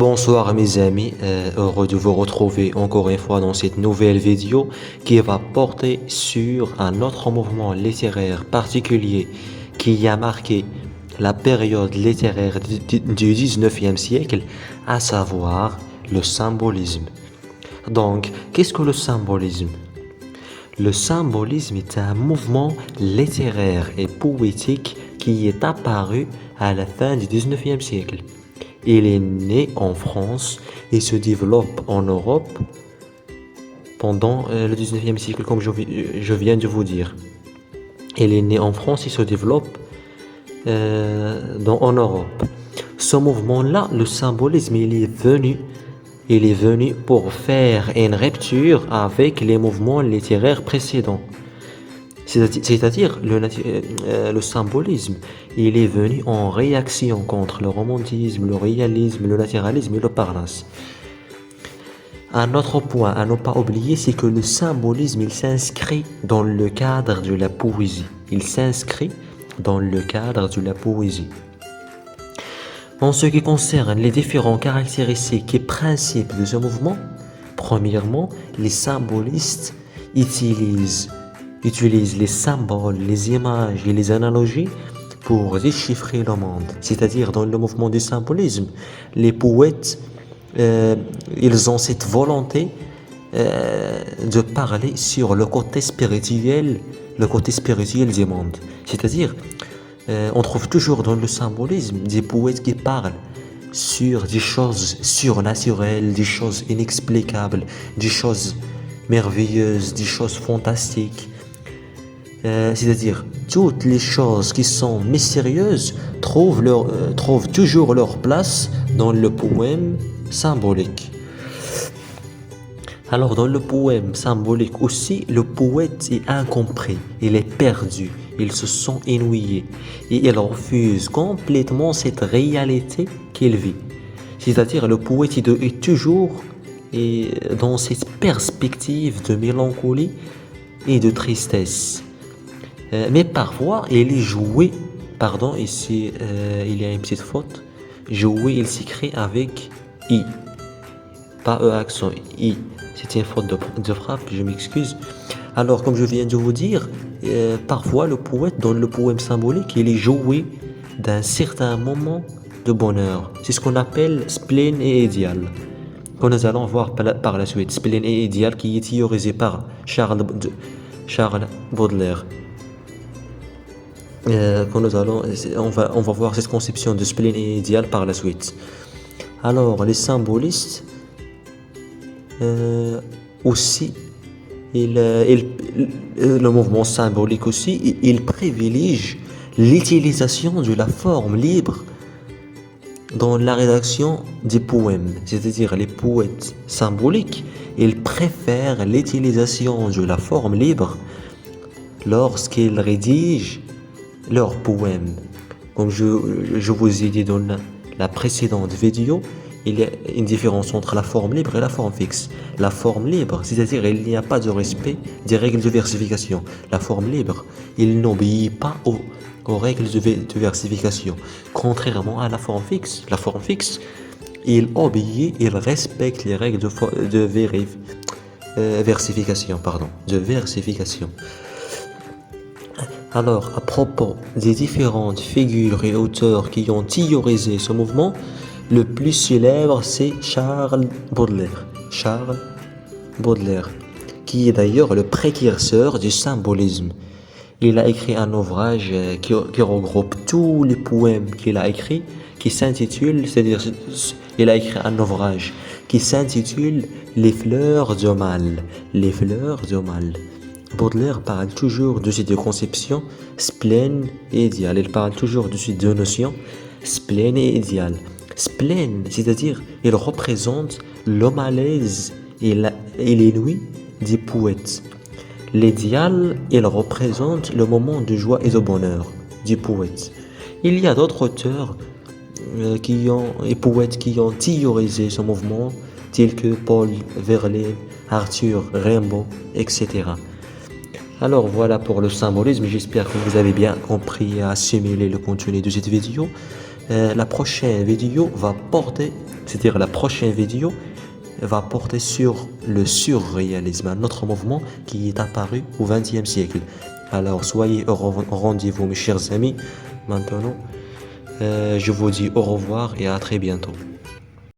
Bonsoir mes amis, heureux de vous retrouver encore une fois dans cette nouvelle vidéo qui va porter sur un autre mouvement littéraire particulier qui a marqué la période littéraire du 19e siècle, à savoir le symbolisme. Donc, qu'est-ce que le symbolisme? Le symbolisme est un mouvement littéraire et poétique qui est apparu à la fin du 19e siècle. Il est né en France et se développe en Europe pendant le 19e siècle, comme je viens de vous dire. Il est né en France et se développe en Europe. Ce mouvement-là, le symbolisme, il est venu pour faire une rupture avec les mouvements littéraires précédents. C'est-à-dire le symbolisme, il est venu en réaction contre le romantisme, le réalisme, le naturalisme et le parnasse. Un autre point à ne pas oublier, c'est que le symbolisme, il s'inscrit dans le cadre de la poésie. Il s'inscrit dans le cadre de la poésie. En ce qui concerne les différentes caractéristiques et principes de ce mouvement, premièrement, les symbolistes utilisent les symboles, les images et les analogies pour déchiffrer le monde. C'est-à-dire, dans le mouvement du symbolisme, les poètes, ils ont cette volonté de parler sur le côté spirituel du monde. C'est-à-dire, on trouve toujours dans le symbolisme des poètes qui parlent sur des choses surnaturelles, des choses inexplicables, des choses merveilleuses, des choses fantastiques. C'est-à-dire, toutes les choses qui sont mystérieuses trouvent toujours leur place dans le poème symbolique. Alors, dans le poème symbolique aussi, le poète est incompris, il est perdu, il se sent ennuyé et il refuse complètement cette réalité qu'il vit. C'est-à-dire, le poète est toujours dans cette perspective de mélancolie et de tristesse. Mais parfois, il est joué, pardon, ici, il y a une petite faute. Joué, il s'écrit avec I, pas E accent, I. C'est une faute de frappe, je m'excuse. Alors, comme je viens de vous dire, parfois le poète, dans le poème symbolique, il est joué d'un certain moment de bonheur. C'est ce qu'on appelle spleen et idéal, que nous allons voir par la suite. Spleen et idéal qui est théorisé par Charles Baudelaire. On va voir cette conception de spleen et idéal par la suite. Alors, les symbolistes aussi, le mouvement symbolique aussi, il privilégie l'utilisation de la forme libre dans la rédaction des poèmes. C'est-à-dire, les poètes symboliques, ils préfèrent l'utilisation de la forme libre lorsqu'ils rédigent leurs poèmes. Comme je vous ai dit dans la précédente vidéo, il y a une différence entre la forme libre et la forme fixe. La forme libre, c'est-à-dire il n'y a pas de respect des règles de versification. La forme libre, il n'obéit pas aux règles de versification. Contrairement à la forme fixe. La forme fixe, il obéit, il respecte les règles de versification. Alors, à propos des différentes figures et auteurs qui ont théorisé ce mouvement, le plus célèbre, c'est Charles Baudelaire. Charles Baudelaire, qui est d'ailleurs le précurseur du symbolisme. Il a écrit un ouvrage qui regroupe tous les poèmes qu'il a écrits, qui s'intitule, c'est-à-dire, il a écrit un ouvrage qui s'intitule Les fleurs du mal. Les fleurs du mal. Baudelaire parle toujours de ces deux conceptions, spleen et idéal. Il parle toujours de ces deux notions, spleen et idéal. Spleen, c'est-à-dire, il représente le malaise et l'ennui des poètes. L'idéal, il représente le moment de joie et de bonheur du poète. Il y a d'autres auteurs et poètes qui ont théorisé ce mouvement, tels que Paul Verlaine, Arthur Rimbaud, etc. Alors voilà pour le symbolisme, j'espère que vous avez bien compris et assimilé le contenu de cette vidéo. La prochaine vidéo va porter C'est-à-dire la prochaine vidéo va porter sur le surréalisme, un autre mouvement qui est apparu au XXe siècle. Alors soyez au rendez-vous mes chers amis. Maintenant, je vous dis au revoir et à très bientôt.